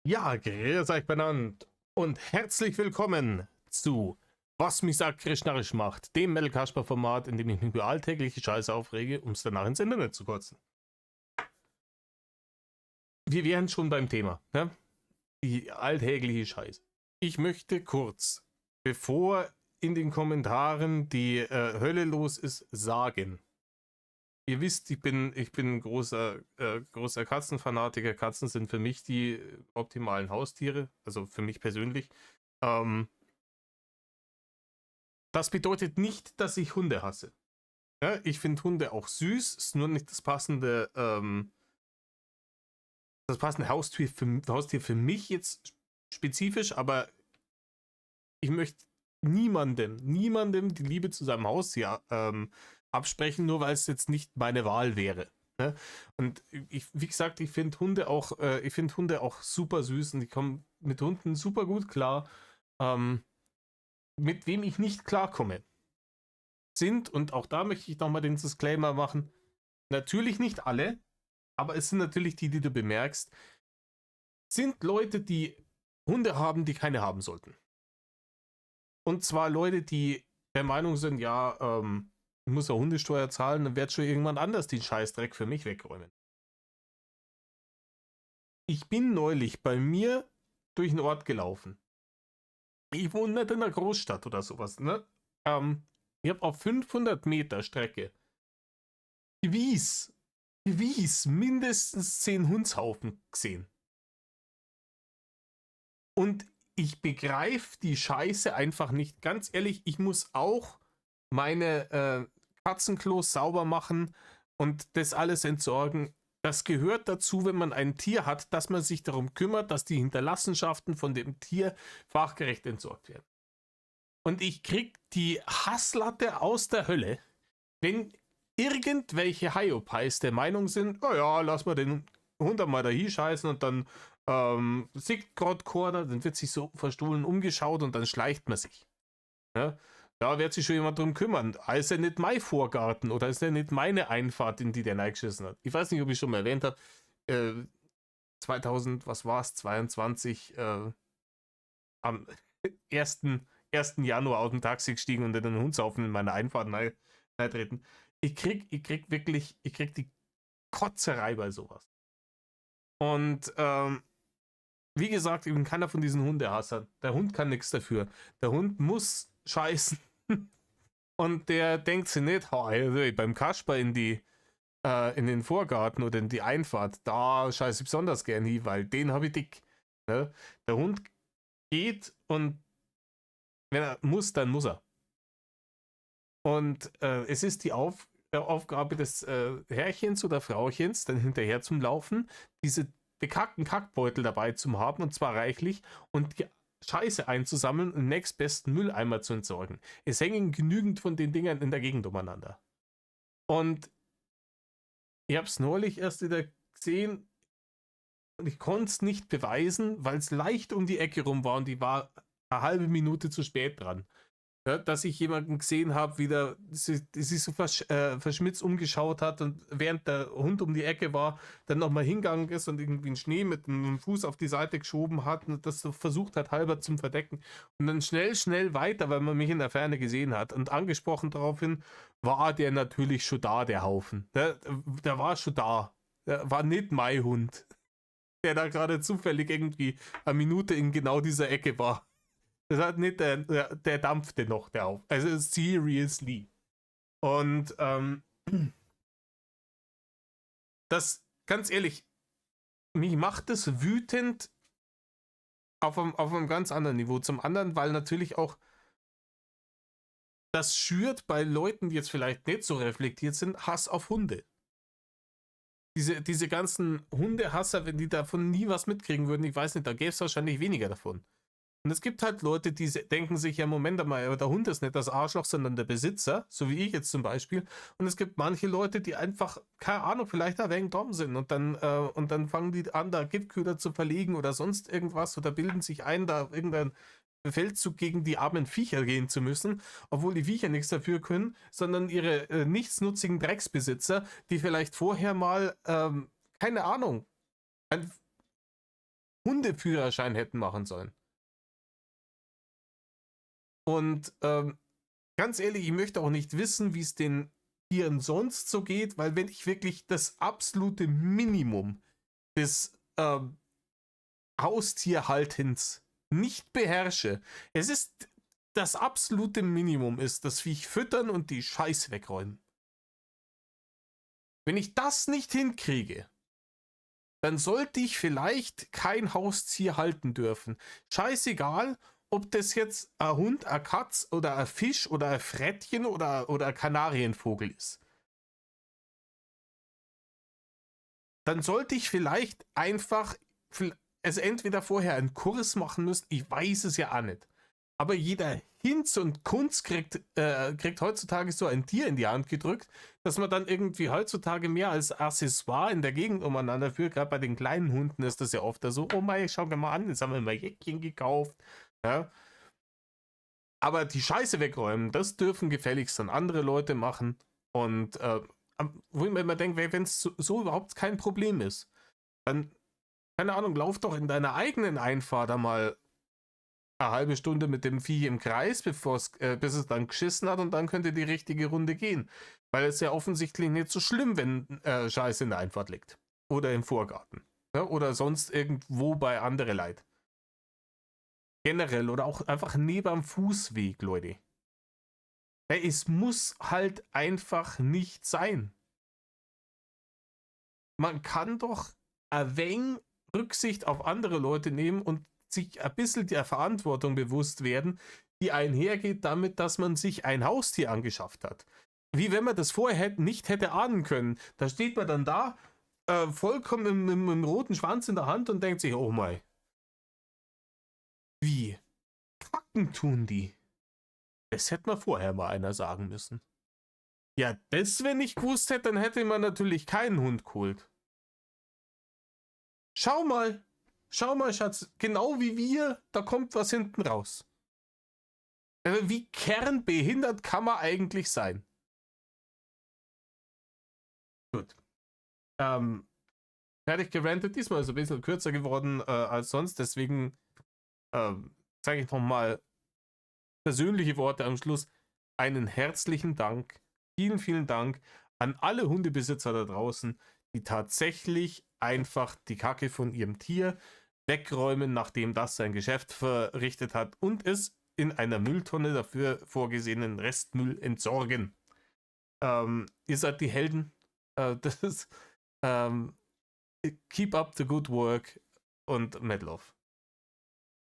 Ja, grüß euch benannt und herzlich willkommen zu Was mich sakrisch narrisch macht, dem Metal Kasper Format, in dem ich mich über alltägliche Scheiße aufrege, um es danach ins Internet zu kotzen. Wir wären schon beim Thema, ne? Die alltägliche Scheiße. Ich möchte kurz, bevor in den Kommentaren die Hölle los ist, sagen. Ihr wisst, ich bin großer Katzenfanatiker. Katzen sind für mich die optimalen Haustiere, also für mich persönlich. Ähm, Das bedeutet nicht, dass ich Hunde hasse. Ja, ich finde Hunde auch süß, ist nur nicht das passende Haustier für mich jetzt spezifisch, aber ich möchte niemandem die Liebe zu seinem Haustier absprechen, nur weil es jetzt nicht meine Wahl wäre. Ne? Und wie gesagt, ich finde Hunde auch super süß und ich komme mit Hunden super gut klar. Mit wem ich nicht klarkomme, sind, und auch da möchte ich nochmal den Disclaimer machen, natürlich nicht alle, aber es sind natürlich die, die du bemerkst, sind Leute, die Hunde haben, die keine haben sollten. Und zwar Leute, die der Meinung sind, ja, ich muss ja Hundesteuer zahlen, dann wird schon irgendwann anders den Scheißdreck für mich wegräumen. Ich bin neulich bei mir durch den Ort gelaufen. Ich wohne nicht in einer Großstadt oder sowas, ne? Ich habe auf 500 Meter Strecke gewiss, mindestens 10 Hundshaufen gesehen. Und ich begreife die Scheiße einfach nicht. Ganz ehrlich, ich muss auch meine Katzenklos sauber machen und das alles entsorgen. Das gehört dazu, wenn man ein Tier hat, dass man sich darum kümmert, dass die Hinterlassenschaften von dem Tier fachgerecht entsorgt werden. Und ich krieg die Hasslatte aus der Hölle, wenn irgendwelche Hyopies der Meinung sind, oh ja, lass mal den Hund einmal da scheißen und dann sieht gerade keiner, dann wird sich so verstohlen umgeschaut und dann schleicht man sich. Ja? Da wird sich schon jemand drum kümmern. Ist ja nicht mein Vorgarten oder ist ja nicht meine Einfahrt, in die der reingeschissen hat. Ich weiß nicht, ob ich schon mal erwähnt habe, 2000, was war's, 22, am 1. Januar aus dem Taxi gestiegen und in den Hundshaufen in meiner Einfahrt treten. Ich krieg wirklich, ich krieg die Kotzerei bei sowas. Und wie gesagt, ich bin keiner von diesen Hundehassern. Der Hund kann nichts dafür. Der Hund muss scheißen. Und der denkt sich nicht, also beim Kasper in den Vorgarten oder in die Einfahrt, da scheiße ich besonders gern hin, weil den habe ich dick. Ne? Der Hund geht und wenn er muss, dann muss er. Und es ist die Aufgabe des Herrchens oder Frauchens, dann hinterher zum Laufen, diese bekackten Kackbeutel dabei zu haben, und zwar reichlich, und die Scheiße einzusammeln und den nächstbesten Mülleimer zu entsorgen. Es hängen genügend von den Dingern in der Gegend umeinander. Und ich habe es neulich erst wieder gesehen und ich konnte es nicht beweisen, weil es leicht um die Ecke rum war und die war eine halbe Minute zu spät dran. Ja, dass ich jemanden gesehen habe, wie der sich so verschmitzt umgeschaut hat und während der Hund um die Ecke war, dann nochmal hingegangen ist und irgendwie einen Schnee mit einem Fuß auf die Seite geschoben hat und das so versucht hat, halber zum Verdecken. Und dann schnell weiter, weil man mich in der Ferne gesehen hat. Und angesprochen daraufhin war der natürlich schon da, der Haufen. Der war schon da. Der war nicht mein Hund, der da gerade zufällig irgendwie eine Minute in genau dieser Ecke war. Das hat nicht der dampfte noch, der auf. Also seriously. Und das, ganz ehrlich, mich macht das wütend auf einem ganz anderen Niveau. Zum anderen, weil natürlich auch das schürt bei Leuten, die jetzt vielleicht nicht so reflektiert sind, Hass auf Hunde. Diese ganzen Hundehasser, wenn die davon nie was mitkriegen würden, ich weiß nicht, da gäbe es wahrscheinlich weniger davon. Und es gibt halt Leute, die denken sich, ja, Moment mal, der Hund ist nicht das Arschloch, sondern der Besitzer, so wie ich jetzt zum Beispiel. Und es gibt manche Leute, die einfach, keine Ahnung, vielleicht ein wenig dumm sind und dann fangen die an, da Giftköder zu verlegen oder sonst irgendwas oder bilden sich ein, da irgendein Feldzug gegen die armen Viecher gehen zu müssen, obwohl die Viecher nichts dafür können, sondern ihre nichtsnutzigen Drecksbesitzer, die vielleicht vorher mal, keine Ahnung, ein Hundeführerschein hätten machen sollen. Und ganz ehrlich, ich möchte auch nicht wissen, wie es den Tieren sonst so geht, weil wenn ich wirklich das absolute Minimum des Haustierhaltens nicht beherrsche, es ist das absolute Minimum ist, das Viech füttern und die Scheiße wegräumen. Wenn ich das nicht hinkriege, dann sollte ich vielleicht kein Haustier halten dürfen. Scheißegal, ob das jetzt ein Hund, ein Katz oder ein Fisch oder ein Frettchen oder ein Kanarienvogel ist. Dann sollte ich vielleicht einfach es entweder vorher einen Kurs machen müssen, ich weiß es ja auch nicht. Aber jeder Hinz und Kunz kriegt heutzutage so ein Tier in die Hand gedrückt, dass man dann irgendwie heutzutage mehr als Accessoire in der Gegend umeinander führt. Gerade bei den kleinen Hunden ist das ja oft so, oh mein, schau dir mal an, jetzt haben wir mal Jäckchen gekauft. Ja. Aber die Scheiße wegräumen, das dürfen gefälligst dann andere Leute machen. Und wo ich mir immer denke, wenn es so überhaupt kein Problem ist, dann, keine Ahnung, lauf doch in deiner eigenen Einfahrt einmal eine halbe Stunde mit dem Vieh im Kreis, bis es dann geschissen hat und dann könnte die richtige Runde gehen. Weil es ja offensichtlich nicht so schlimm, wenn Scheiße in der Einfahrt liegt. Oder im Vorgarten. Ja, oder sonst irgendwo bei andere Leid. Generell oder auch einfach neben am Fußweg, Leute. Ja, es muss halt einfach nicht sein. Man kann doch ein wenig Rücksicht auf andere Leute nehmen und sich ein bisschen der Verantwortung bewusst werden, die einhergeht damit, dass man sich ein Haustier angeschafft hat. Wie wenn man das vorher nicht hätte ahnen können. Da steht man dann da, vollkommen mit einem roten Schwanz in der Hand und denkt sich, oh mein, wie? Kacken tun die. Das hätte man vorher mal einer sagen müssen. Ja, das, wenn ich gewusst hätte, dann hätte man natürlich keinen Hund geholt. Schau mal, Schatz, genau wie wir, da kommt was hinten raus. Wie kernbehindert kann man eigentlich sein? Gut. Fertig gerantet. Diesmal ist es ein bisschen kürzer geworden als sonst. Deswegen sage ich nochmal persönliche Worte am Schluss. Einen herzlichen Dank. Vielen, vielen Dank an alle Hundebesitzer da draußen, die tatsächlich einfach die Kacke von ihrem Tier wegräumen, nachdem das sein Geschäft verrichtet hat und es in einer Mülltonne dafür vorgesehenen Restmüll entsorgen. Ihr seid die Helden. Das ist, keep up the good work und Mad Love.